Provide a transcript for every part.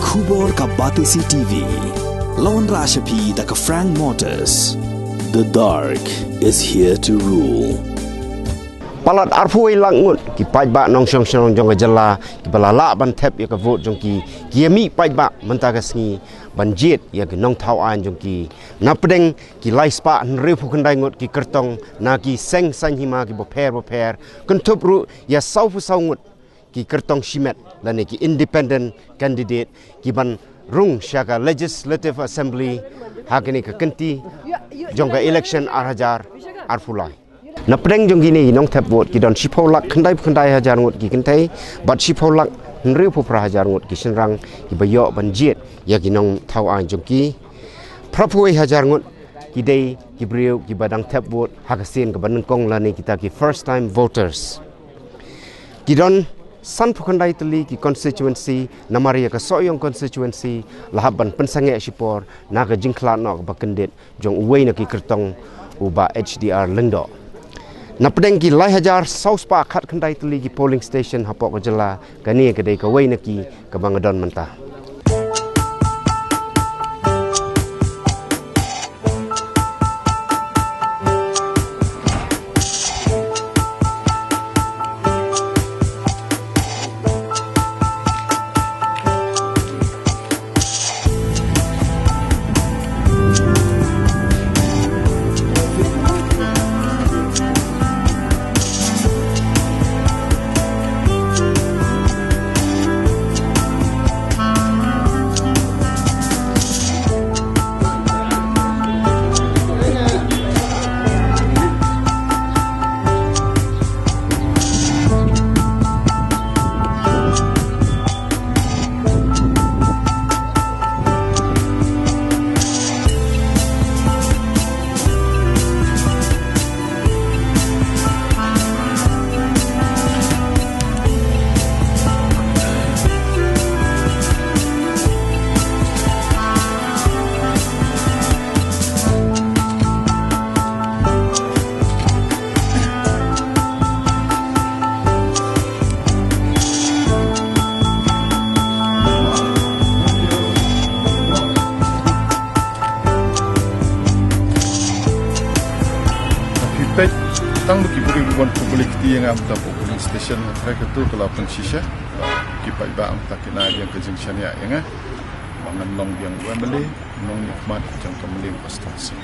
Khubor ka Batisi TV. Lawan Rashapi da ka Frank Motors. The dark is here to rule. Palat arfui langut ki pai ba nong song song jong jala ki balala ban thep ya ka vote jong ki mi pai ba menta ka sngi banjit ya ki nong thau an jong ki napdeng ki lai spa nre phu khandai ngot ki kertong na ki seng san hima ki bo pher kun thup ru ya sau fu sau ngut ki kertong shimet lane ki independent candidate ki ban rung shaka legislative assembly hakini ka kenti jong ka election arhajar arfulai na preng jong gini nong thap vote ki don sipolak khandai hajar ngot ki kentai bat sipolak nriu pu pra hajar ngot ki senrang ki bayo banjit ya ki nong thau an jong ki prapui hajar ngot ki dei ki briu ki badang thap vote hakasin ka ban kong lani kita ki first time voters ki don san pu khandai tali ki constituency namaria ka soyong constituency lahaban pensange sipor naga jingkla nok bakendit jong uwei na ki kertong uba HDR lengdo na pedeng ki lai hajar saus pa khat khandai tali ki polling station hapok jela kani kedai ka wei na ki ka bangadon menta tang ki buri buan public ti yang am ta polling station mereka tu kalau pensisha ki pai ba am ta kena yang ke junction ya yang bangan long yang Wembley long nikmat jang kembali konstitusi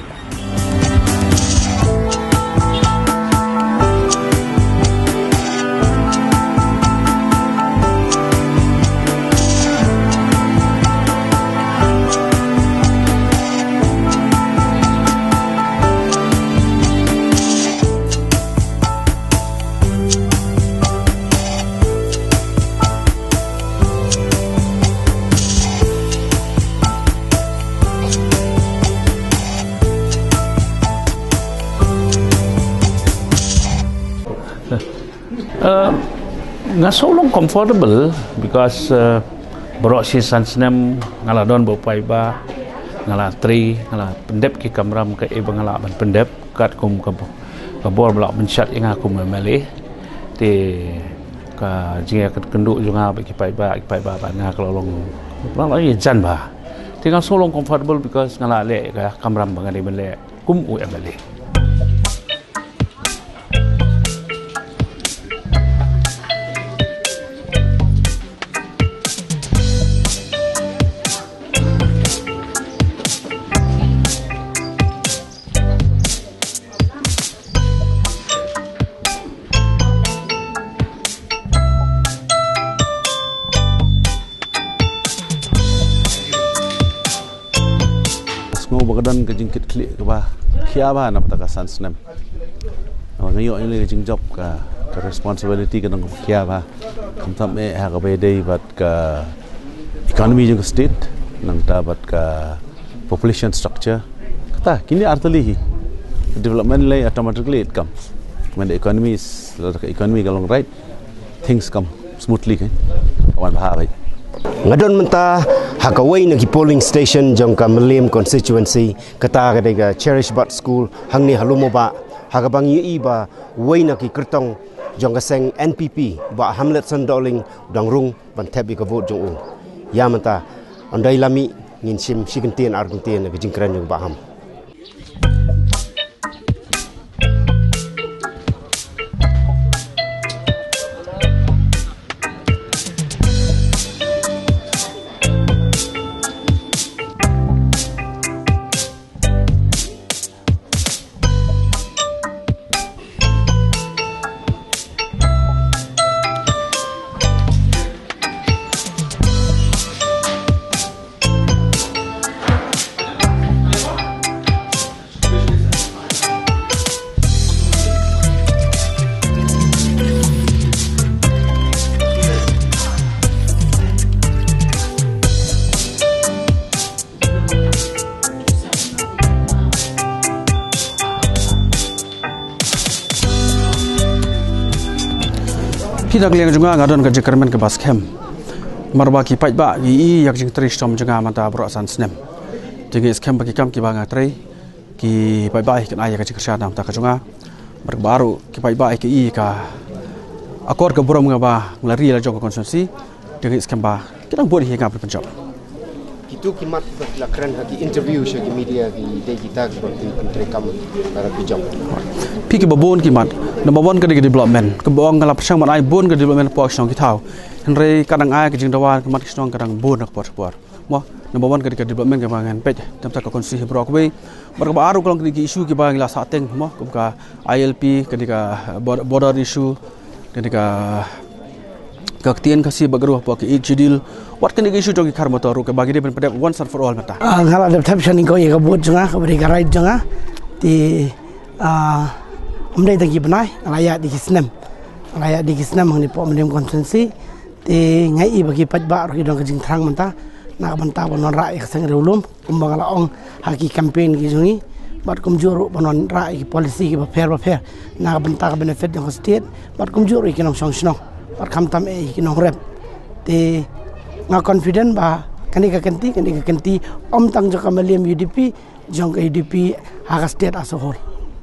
nga solong comfortable because borok si sansnem ngala don bo pai ba ngala tri ngala pendep ki kamram ke e bangala ban pendep kat kum ka bor blak menchat yang aku memilih ti ka jinga kat kenduk junga ki pai ba nga kalong lagi jan ba ti nga solong comfortable because ngala le ka kamram bangale mele kum u emele bagadan ke jingkit klik ke bah kia bah na pataka sansnem ngayo ini ke jing job ka responsibility ke nang kia bah kam tam e ha ka be dei bat ka economy jing state nang ta bat ka population structure kata kini artali development lay automatically it comes when the economy is going right things come smoothly kan kawan bahai ngadon menta hakawai na ki polling station jong ka Melim constituency kata kadega Cherish Bat School hangni halumo ba hakabang yi ba wai na ki kertong jong ka seng NPP ba Hamlet Sandoling dang rung ban tebi ka vote jong ya menta andai lami ngin sim sikentien arguntien ke jingkran jong baham. Kita kalian juga ngadon kerja kermen ke baskem. Marba ki pait ba gi yak jing tri stom juga mata bro san snem. Jadi skem bagi kam ki ba ngatri ki pait ba ki ai kerja kerja nam ta ka juga. Baru ki pait ba ki ka akor ke buram ngaba nglari la jong konsumsi. Jadi skem ba kita buat hingga berpenjab. Itu kimat la keren hati interview sya media di kita seperti menteri kamu para bijak. Piki babon kimat number 1 ke development ke bong ngalap sang man ai bon ke development pok song ki thau henry kadang ai ke jing dawan kimat song kadang bon nak por mo number 1 ke development ke bangan pej tam tak konsi brok we bar baru kalau ke isu ki bang la sateng mo ka ILP ke border issue ke kaktian kasi bagruh pok ijidil what kan isu jong ki kar motor ke bagi dia pen once and for all mata ngala adaptation ko ye kabut jonga ka bari garai jonga ti umdai tagi benai layak di kisnem mangni po mendem konsensi ti ngai bagi paj ba ro dong kejing thrang manta na banta bonon rai sang relum kumbang la ong haki campaign ki jungi bat kum juru bonon rai ki policy ki ba fair na banta ka benefit dong state bat kum juru ki nong song snong bat kam tam ki nong rep ti nga confident ba kani ka kenti om tang joka maliam UDP jong ka UDP ha state as a whole.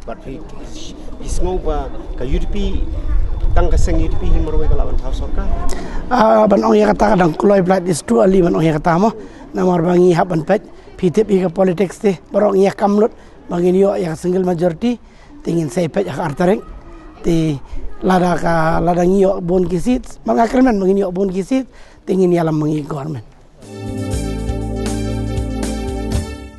But isngoba ka UDP tang kaseng UDP himorwe kalawan house ka ban ong ya kata kadang kuloi plat is too early ban ong ya kata mo namar bangi haban pet pitip ika politics te barong ya kamlut bangin yo ya single majority tingin say pet ya artareng ti lada ngiyo bon kisit mangakremen bangin yo bon kisit tingin ya lam mangi government